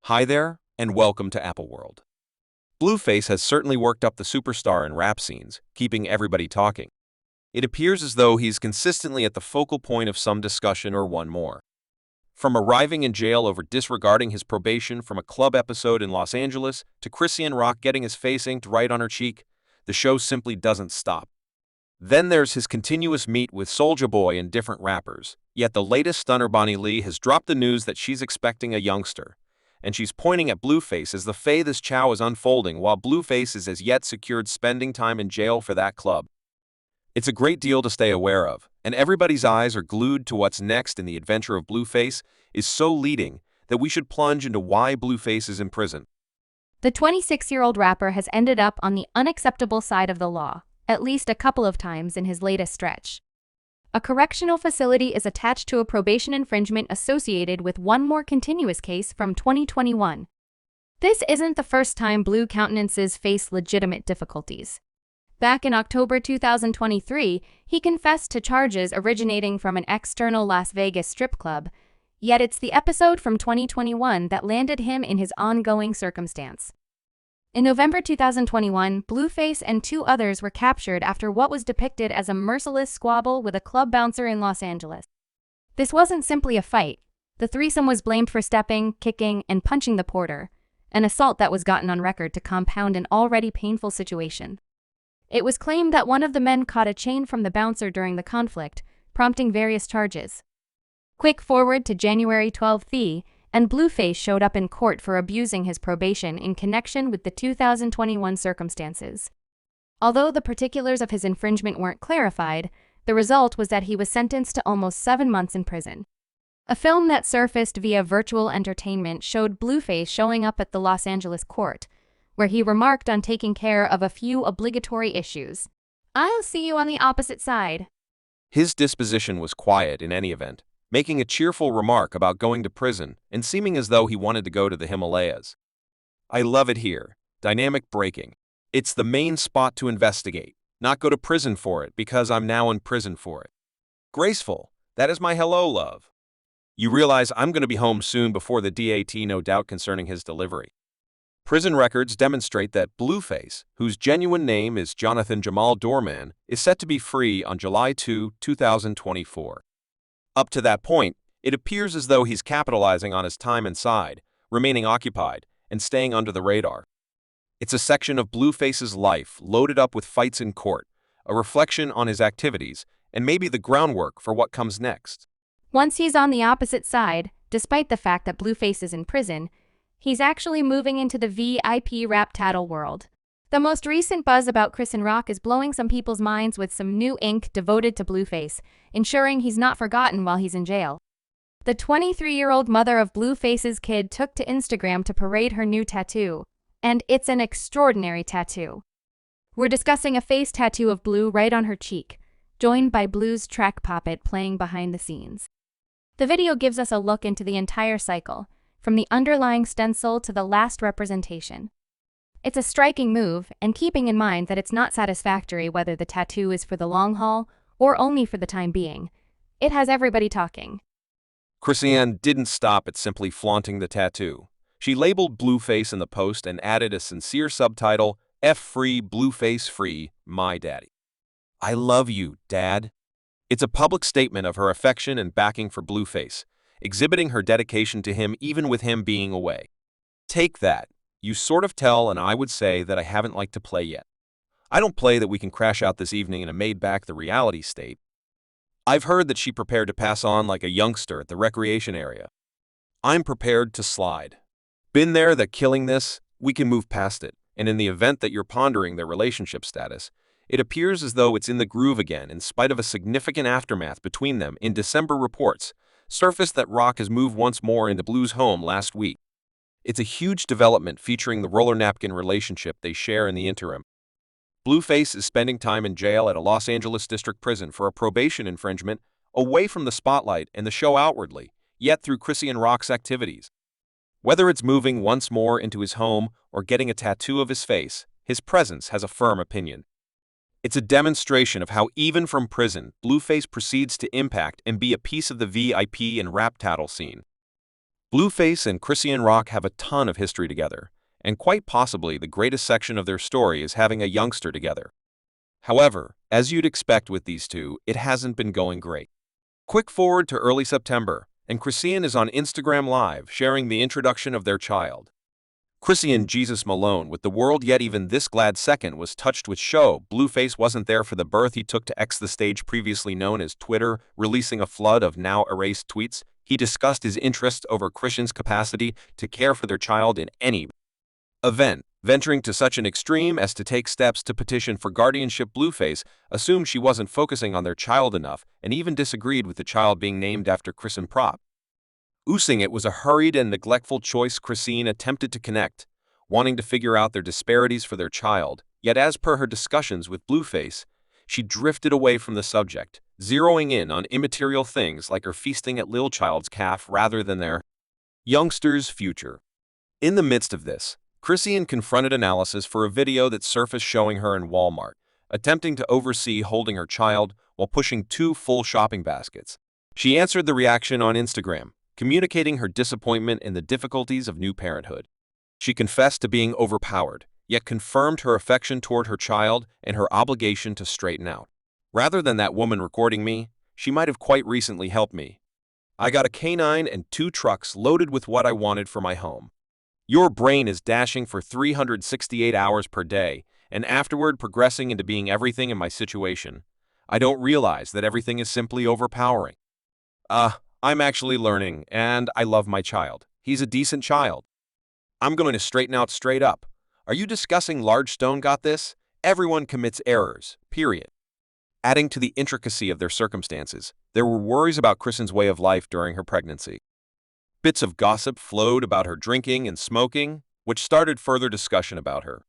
Hi there, and welcome to Apple World. Blueface has certainly worked up the superstar in rap scenes, keeping everybody talking. It appears as though he's consistently at the focal point of some discussion or one more. From arriving in jail over disregarding his probation from a club episode in Los Angeles to Chrisean Rock getting his face inked right on her cheek, the show simply doesn't stop. Then there's his continuous meet with Soulja Boy and different rappers, yet the latest stunner Bonnie Lee has dropped the news that she's expecting a youngster. And she's pointing at Blueface as the fay this chow is unfolding while Blueface is as yet secured spending time in jail for that club. It's a great deal to stay aware of, and everybody's eyes are glued to what's next in the adventure of Blueface is so leading that we should plunge into why Blueface is in prison. The 26-year-old rapper has ended up on the unacceptable side of the law, at least a couple of times in his latest stretch. A correctional facility is attached to a probation infringement associated with one more continuous case from 2021. This isn't the first time Blue countenances face legitimate difficulties. Back in October 2023, he confessed to charges originating from an external Las Vegas strip club, yet it's the episode from 2021 that landed him in his ongoing circumstance. In November 2021, Blueface and two others were captured after what was depicted as a merciless squabble with a club bouncer in Los Angeles. This wasn't simply a fight. The threesome was blamed for stepping, kicking, and punching the porter, an assault that was gotten on record to compound an already painful situation. It was claimed that one of the men caught a chain from the bouncer during the conflict, prompting various charges. Quick forward to January 12th, and Blueface showed up in court for abusing his probation in connection with the 2021 circumstances. Although the particulars of his infringement weren't clarified, the result was that he was sentenced to almost 7 months in prison. A film that surfaced via virtual entertainment showed Blueface showing up at the Los Angeles court, where he remarked on taking care of a few obligatory issues. "I'll see you on the opposite side." His disposition was quiet in any event, making a cheerful remark about going to prison and seeming as though he wanted to go to the Himalayas. I love it here. Dynamic breaking. It's the main spot to investigate, not go to prison for it because I'm now in prison for it. Graceful. That is my hello, love. You realize I'm going to be home soon before the DAT, no doubt concerning his delivery. Prison records demonstrate that Blueface, whose genuine name is Jonathan Jamal Doorman, is set to be free on July 2, 2024. Up to that point, it appears as though he's capitalizing on his time inside, remaining occupied, and staying under the radar. It's a section of Blueface's life loaded up with fights in court, a reflection on his activities, and maybe the groundwork for what comes next. Once he's on the opposite side, despite the fact that Blueface is in prison, he's actually moving into the VIP rap tattle world. The most recent buzz about Chrisean Rock is blowing some people's minds with some new ink devoted to Blueface, ensuring he's not forgotten while he's in jail. The 23-year-old mother of Blueface's kid took to Instagram to parade her new tattoo, and it's an extraordinary tattoo. We're discussing a face tattoo of Blue right on her cheek, joined by Blue's track puppet playing behind the scenes. The video gives us a look into the entire cycle, from the underlying stencil to the last representation. It's a striking move, and keeping in mind that it's not satisfactory whether the tattoo is for the long haul or only for the time being, it has everybody talking. Chrisean didn't stop at simply flaunting the tattoo. She labeled Blueface in the post and added a sincere subtitle, F free, Blueface free, my daddy. I love you, Dad. It's a public statement of her affection and backing for Blueface, exhibiting her dedication to him even with him being away. Take that. You sort of tell, and I would say that I haven't liked to play yet. I don't play that we can crash out this evening in a made-back-the-reality state. I've heard that she prepared to pass on like a youngster at the recreation area. I'm prepared to slide. Been there that killing this, we can move past it, and in the event that you're pondering their relationship status, it appears as though it's in the groove again in spite of a significant aftermath between them. In December, reports surfaced that Rock has moved once more into Blue's home last week. It's a huge development featuring the roller napkin relationship they share in the interim. Blueface is spending time in jail at a Los Angeles district prison for a probation infringement, away from the spotlight and the show outwardly, yet through Chrisean Rock's activities. Whether it's moving once more into his home or getting a tattoo of his face, his presence has a firm opinion. It's a demonstration of how even from prison, Blueface proceeds to impact and be a piece of the VIP and rap tattle scene. Blueface and Chrisean Rock have a ton of history together, and quite possibly the greatest section of their story is having a youngster together. However, as you'd expect with these two, it hasn't been going great. Quick forward to early September, and Chrisean is on Instagram Live sharing the introduction of their child. Chrisean Jesus Malone with the world, yet even this glad second was touched with show. Blueface wasn't there for the birth. He took to X, the stage previously known as Twitter, releasing a flood of now erased tweets. He discussed his interest over Chrisean's capacity to care for their child in any event, venturing to such an extreme as to take steps to petition for guardianship. Blueface assumed she wasn't focusing on their child enough and even disagreed with the child being named after Chrisean Prop. Oozing it was a hurried and neglectful choice. Chrisean attempted to connect, wanting to figure out their disparities for their child, yet as per her discussions with Blueface, she drifted away from the subject, zeroing in on immaterial things like her feasting at Lil Child's calf rather than their youngster's future. In the midst of this, Chrisean confronted analysis for a video that surfaced showing her in Walmart, attempting to oversee holding her child while pushing 2 full shopping baskets. She answered the reaction on Instagram, communicating her disappointment in the difficulties of new parenthood. She confessed to being overpowered, yet confirmed her affection toward her child and her obligation to straighten out. Rather than that woman recording me, she might have quite recently helped me. I got a canine and 2 trucks loaded with what I wanted for my home. Your brain is dashing for 368 hours per day, and afterward progressing into being everything in my situation. I don't realize that everything is simply overpowering. I'm actually learning, and I love my child. He's a decent child. I'm going to straighten out straight up. Are you discussing large stone got this? Everyone commits errors, period. Adding to the intricacy of their circumstances, there were worries about Chrisean's way of life during her pregnancy. Bits of gossip flowed about her drinking and smoking, which started further discussion about her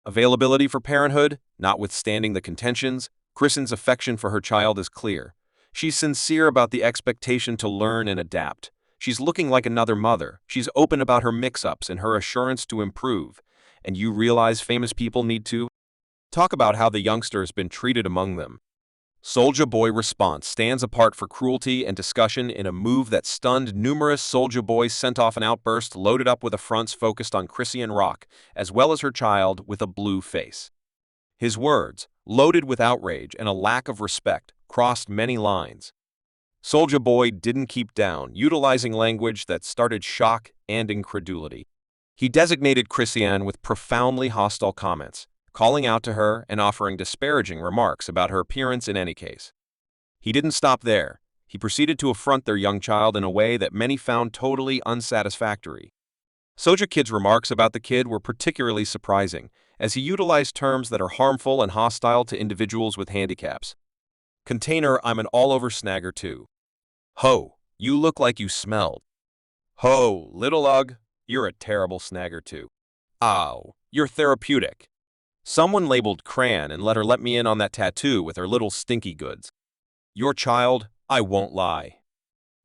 availability for parenthood. Notwithstanding the contentions, Chrisean's affection for her child is clear. She's sincere about the expectation to learn and adapt. She's looking like another mother. She's open about her mix-ups and her assurance to improve. And you realize famous people need to talk about how the youngster has been treated among them. Soulja Boy response stands apart for cruelty and discussion in a move that stunned numerous. Soulja Boy sent off an outburst loaded up with affronts focused on Chrisean Rock, as well as her child, with a blue face. His words, loaded with outrage and a lack of respect, crossed many lines. Soulja Boy didn't keep down, utilizing language that started shock and incredulity. He designated Chrisean with profoundly hostile comments, calling out to her and offering disparaging remarks about her appearance in any case. He didn't stop there. He proceeded to affront their young child in a way that many found totally unsatisfactory. Soulja Kid's remarks about the kid were particularly surprising, as he utilized terms that are harmful and hostile to individuals with handicaps. Container, I'm an all-over snagger too. Ho, you look like you smelled. Ho, little ug, you're a terrible snagger too. Ow, you're therapeutic. Someone labeled Cran and let me in on that tattoo with her little stinky goods. Your child, I won't lie.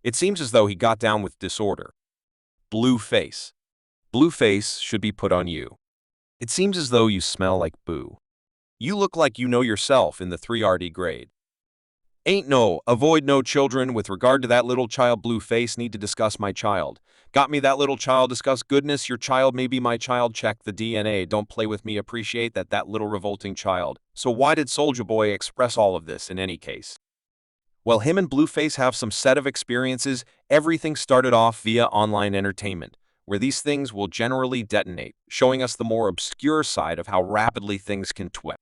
It seems as though he got down with disorder. Blueface. Blueface should be put on you. It seems as though you smell like boo. You look like you know yourself in the 3RD grade. Ain't no, avoid no children. With regard to that little child, Blueface need to discuss my child. Got me that little child, discuss goodness, your child may be my child, check the DNA, don't play with me, appreciate that little revolting child. So why did Soulja Boy express all of this in any case? Well, him and Blueface have some set of experiences. Everything started off via online entertainment, where these things will generally detonate, showing us the more obscure side of how rapidly things can twist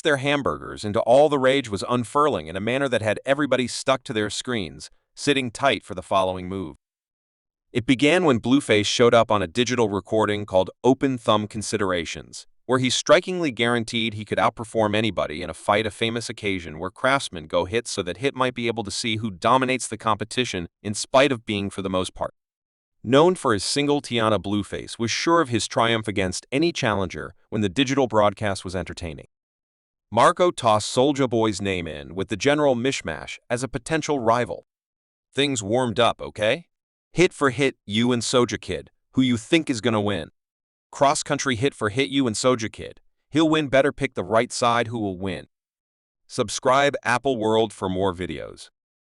their hamburgers into all the rage was unfurling in a manner that had everybody stuck to their screens, sitting tight for the following move. It began when Blueface showed up on a digital recording called Open Thumb Considerations, where he strikingly guaranteed he could outperform anybody in a fight, a famous occasion where craftsmen go hit so that hit might be able to see who dominates the competition in spite of being for the most part known for his single Tiana. Blueface was sure of his triumph against any challenger when the digital broadcast was entertaining. Marco tossed Soulja Boy's name in with the general mishmash as a potential rival. Things warmed up, okay? Hit for hit, you and Soulja Kid. Who you think is gonna win? Cross-country hit for hit, you and Soulja Kid. He'll win, better pick the right side, who will win. Subscribe Apple World for more videos.